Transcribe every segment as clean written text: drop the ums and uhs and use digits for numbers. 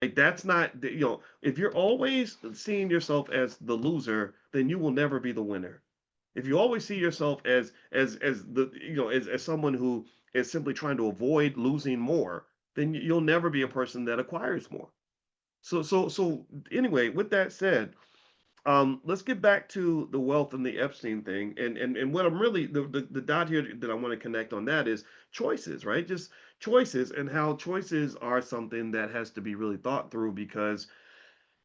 Like that's not, if you're always seeing yourself as the loser, then you will never be the winner. If you always see yourself as the as someone who is simply trying to avoid losing more, then you'll never be a person that acquires more. So anyway, with that said, let's get back to the wealth and the Epstein thing, and what I'm really the dot here that I want to connect on that is choices, right? Just choices and how choices are something that has to be really thought through because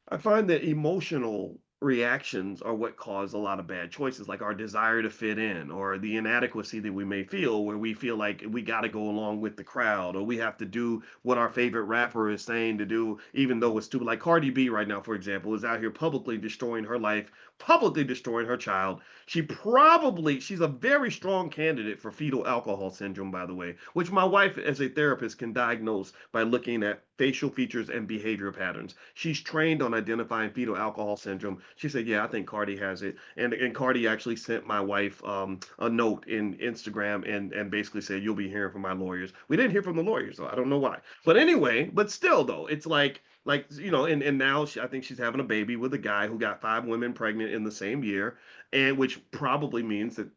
I find that emotional reactions are what cause a lot of bad choices, like our desire to fit in or the inadequacy that we may feel, where we feel like we got to go along with the crowd or we have to do what our favorite rapper is saying to do, even though it's stupid. Like Cardi B right now, for example, is out here publicly destroying her life, publicly destroying her child. She's a very strong candidate for fetal alcohol syndrome, by the way, which my wife, as a therapist, can diagnose by looking at facial features and behavior patterns. She's trained on identifying fetal alcohol syndrome. She said, "Yeah, I think Cardi has it." And Cardi actually sent my wife a note in Instagram and basically said, "You'll be hearing from my lawyers." We didn't hear from the lawyers, so I don't know why. But anyway, but still though, it's like and now I think she's having a baby with a guy who got 5 women pregnant in the same year, and which probably means that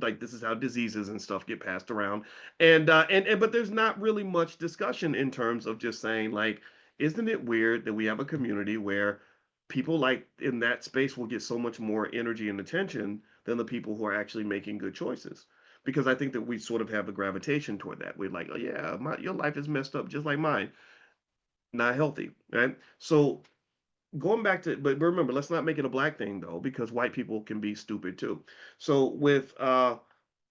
like this is how diseases and stuff get passed around. And but there's not really much discussion in terms of just saying like, isn't it weird that we have a community where people like in that space will get so much more energy and attention than the people who are actually making good choices? Because I think that we sort of have a gravitation toward that. We're like, oh yeah, your life is messed up just like mine, not healthy, right? So going back to, but remember, let's not make it a black thing though, because white people can be stupid too. So with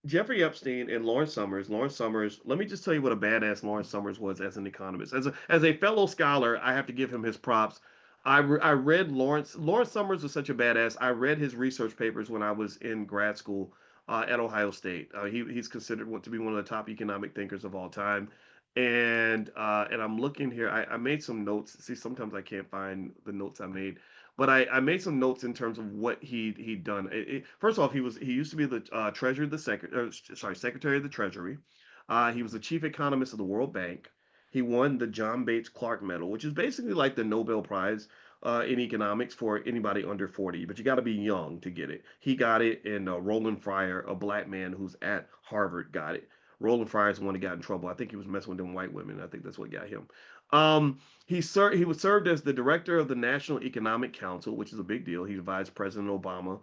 Jeffrey Epstein and Lawrence Summers, let me just tell you what a badass Lawrence Summers was as an economist. As a fellow scholar, I have to give him his props. I read Lawrence Summers was such a badass. I read his research papers when I was in grad school at Ohio State. He's considered to be one of the top economic thinkers of all time. And I'm looking here. I made some notes. See, sometimes I can't find the notes I made, but I made some notes in terms of what he'd done. First off, he used to be the treasurer of the secretary of the Treasury. He was the chief economist of the World Bank. He won the John Bates Clark Medal, which is basically like the Nobel Prize in economics for anybody under 40, but you got to be young to get it. He got it, and Roland Fryer, a black man who's at Harvard, got it. Roland Fryer is the one that got in trouble. I think he was messing with them white women. I think that's what got him. He was served as the director of the National Economic Council, which is a big deal. He advised President Obama.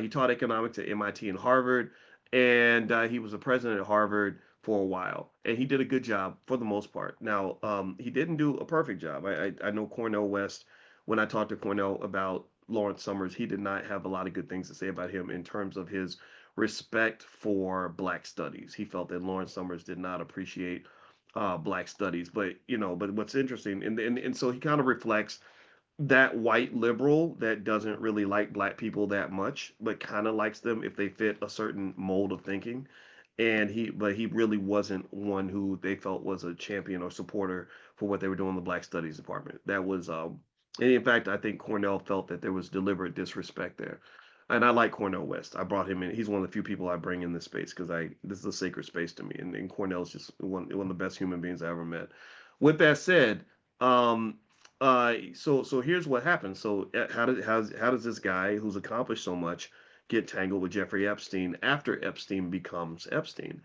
He taught economics at MIT and Harvard, and he was the president at Harvard for a while, and he did a good job for the most part. Now, he didn't do a perfect job. I know Cornell West. When I talked to Cornell about Lawrence Summers, he did not have a lot of good things to say about him in terms of his respect for black studies. He felt that Lawrence Summers did not appreciate black studies. But what's interesting, and so he kind of reflects that white liberal that doesn't really like black people that much, but kind of likes them if they fit a certain mold of thinking. But he really wasn't one who they felt was a champion or supporter for what they were doing in the Black Studies department. And in fact, I think Cornell felt that there was deliberate disrespect there. And I like Cornell West. I brought him in. He's one of the few people I bring in this space because I this is a sacred space to me. And Cornell's just one of the best human beings I ever met. With that said, um, so here's what happens. So how does this guy who's accomplished so much get tangled with Jeffrey Epstein after Epstein becomes Epstein?